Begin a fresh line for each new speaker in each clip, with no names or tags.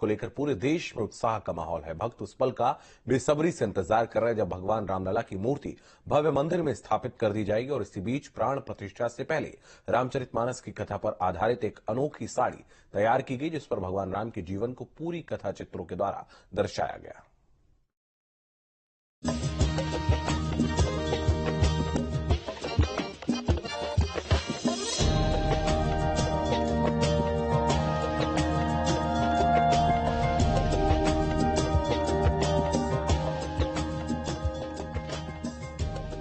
को लेकर पूरे देश में उत्साह का माहौल है। भक्त उस पल का बेसब्री से इंतजार कर रहे हैं जब भगवान रामलला की मूर्ति भव्य मंदिर में स्थापित कर दी जाएगी और इसी बीच प्राण प्रतिष्ठा से पहले रामचरितमानस की कथा पर आधारित एक अनोखी साड़ी तैयार की गई, जिस पर भगवान राम के जीवन को पूरी कथा चित्रों के द्वारा दर्शाया गया।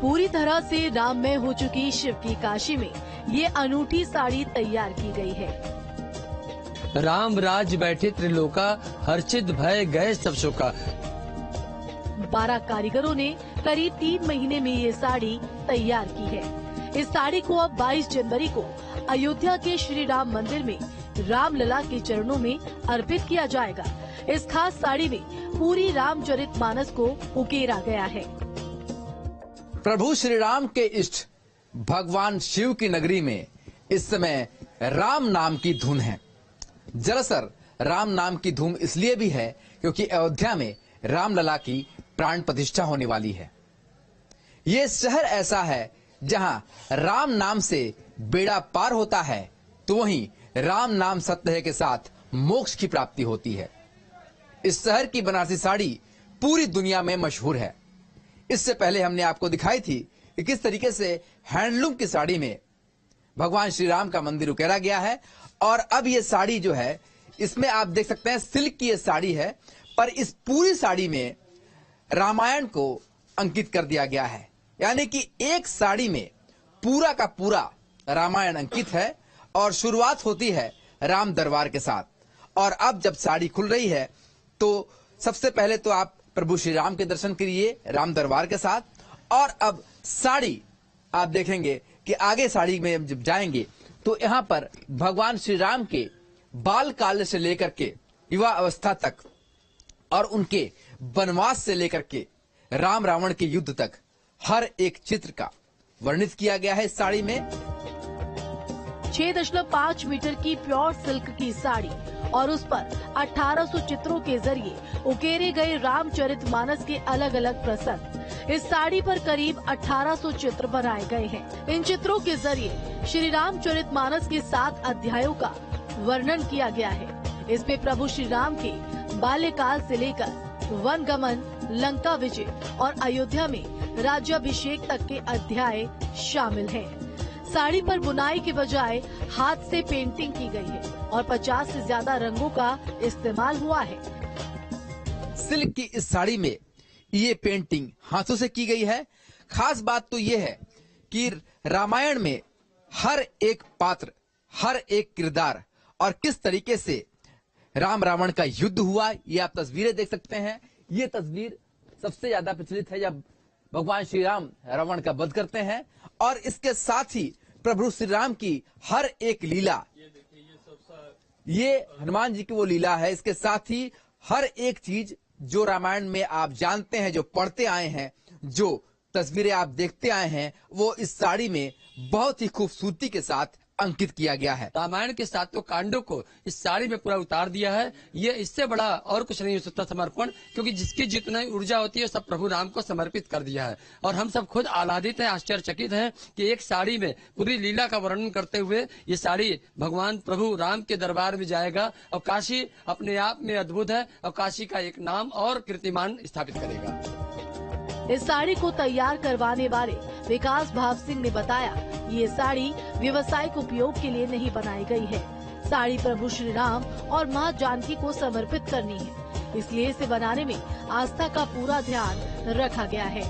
पूरी तरह से राममय हो चुकी शिव की काशी में ये अनूठी साड़ी तैयार की गई है।
राम राज बैठे त्रिलोका, हर्षित भय गए सब शोका।
12 कारीगरों ने करीब 3 महीने में ये साड़ी तैयार की है। इस साड़ी को अब 22 जनवरी को अयोध्या के श्री राम मंदिर में रामलला के चरणों में अर्पित किया जाएगा। इस खास साड़ी में पूरी रामचरितमानस को उकेरा गया है।
प्रभु श्री राम के इष्ट भगवान शिव की नगरी में इस समय राम नाम की धुन है। दरअसल राम नाम की धूम इसलिए भी है क्योंकि अयोध्या में रामलला की प्राण प्रतिष्ठा होने वाली है। ये शहर ऐसा है जहां राम नाम से बेड़ा पार होता है तो वहीं राम नाम सत्य है के साथ मोक्ष की प्राप्ति होती है। इस शहर की बनारसी साड़ी पूरी दुनिया में मशहूर है। इससे पहले हमने आपको दिखाई थी कि किस तरीके से हैंडलूम की साड़ी में भगवान श्री राम का मंदिर उकेरा गया है और अब ये साड़ी जो है इसमें आप देख सकते हैं सिल्क की ये साड़ी है, पर इस पूरी साड़ी में रामायण को अंकित कर दिया गया है। यानी कि एक साड़ी में पूरा का पूरा रामायण अंकित है और शुरुआत होती है राम दरबार के साथ। और अब जब साड़ी खुल रही है तो सबसे पहले तो आप प्रभु श्री राम के दर्शन करिए राम दरबार के साथ, और अब साड़ी आप देखेंगे कि आगे साड़ी में जब जाएंगे तो यहाँ पर भगवान श्री राम के बाल काल से लेकर के युवा अवस्था तक और उनके वनवास से लेकर के राम रावण के युद्ध तक हर एक चित्र का वर्णित किया गया है इस साड़ी में।
6.5 मीटर की प्योर सिल्क की साड़ी और उस पर 1800 चित्रों के जरिए उकेरे गए रामचरितमानस के अलग अलग प्रसंग। इस साड़ी पर करीब 1800 चित्र बनाए गए हैं। इन चित्रों के जरिए श्री रामचरितमानस के 7 अध्यायों का वर्णन किया गया है। इसमें प्रभु श्री राम के बाल्यकाल से लेकर वन गमन, लंका विजय और अयोध्या में राज्याभिषेक तक के अध्याय शामिल हैं। साड़ी पर बुनाई के बजाय हाथ से पेंटिंग की गई है और 50 से ज्यादा रंगों का इस्तेमाल हुआ है।
सिल्क की इस साड़ी में ये पेंटिंग हाथों से की गई है। खास बात तो ये है कि रामायण में हर एक पात्र, हर एक किरदार और किस तरीके से राम रावण का युद्ध हुआ, ये आप तस्वीरें देख सकते हैं। ये तस्वीर सबसे ज्यादा प्रचलित है जब भगवान श्री राम रावण का वध करते हैं, और इसके साथ ही प्रभु श्री राम की हर एक लीला, ये हनुमान जी की वो लीला है। इसके साथ ही हर एक चीज जो रामायण में आप जानते हैं, जो पढ़ते आए हैं, जो तस्वीरें आप देखते आए हैं, वो इस साड़ी में बहुत ही खूबसूरती के साथ अंकित किया गया है।
रामायण के 7 कांडों को इस साड़ी में पूरा उतार दिया है। ये इससे बड़ा और कुछ नहीं हो सकता समर्पण, क्योंकि जिसकी जितनी ऊर्जा होती है सब प्रभु राम को समर्पित कर दिया है। और हम सब खुद आह्लादित हैं, आश्चर्यचकित हैं कि एक साड़ी में पूरी लीला का वर्णन करते हुए ये साड़ी भगवान प्रभु राम के दरबार में जाएगा और काशी अपने आप में अद्भुत है और काशी का एक नाम और कीर्तिमान स्थापित करेगा।
इस साड़ी को तैयार करवाने वाले विकास भाव सिंह ने बताया, ये साड़ी व्यवसायिक उपयोग के लिए नहीं बनाई गई है। साड़ी प्रभु श्री राम और मां जानकी को समर्पित करनी है, इसलिए इसे बनाने में आस्था का पूरा ध्यान रखा गया है।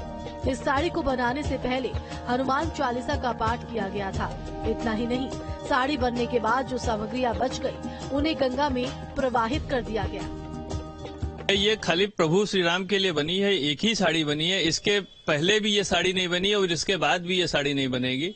इस साड़ी को बनाने से पहले हनुमान चालीसा का पाठ किया गया था। इतना ही नहीं, साड़ी बनने के बाद जो सामग्रियां बच गई, उन्हें गंगा में प्रवाहित कर दिया गया।
ये खाली प्रभु श्री राम के लिए बनी है, एक ही साड़ी बनी है। इसके पहले भी ये साड़ी नहीं बनी है और इसके बाद भी ये साड़ी नहीं बनेगी।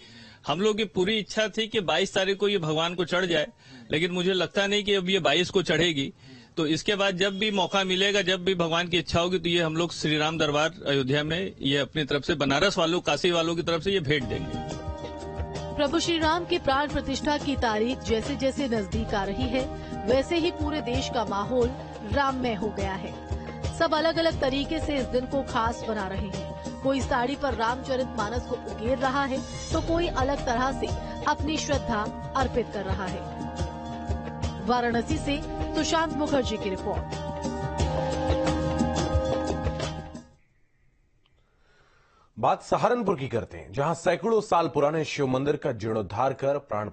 हम लोग की पूरी इच्छा थी कि 22 तारीख को ये भगवान को चढ़ जाए, लेकिन मुझे लगता नहीं कि अब ये 22 को चढ़ेगी। तो इसके बाद जब भी मौका मिलेगा, जब भी भगवान की इच्छा होगी, तो ये हम लोग श्री राम दरबार अयोध्या में ये अपनी तरफ से बनारस वालों, काशी वालों की तरफ से ये भेंट देंगे।
प्रभु श्री राम की प्राण प्रतिष्ठा की तारीख जैसे जैसे नजदीक आ रही है, वैसे ही पूरे देश का माहौल राममय हो गया है। सब अलग अलग तरीके से इस दिन को खास बना रहे हैं। कोई साड़ी पर रामचरितमानस को उकेर रहा है, तो कोई अलग तरह से अपनी श्रद्धा अर्पित कर रहा है। वाराणसी से सुशांत मुखर्जी की रिपोर्ट।
बात सहारनपुर की करते हैं, जहां सैकड़ों साल पुराने शिव मंदिर का जीर्णोद्धार कर प्राण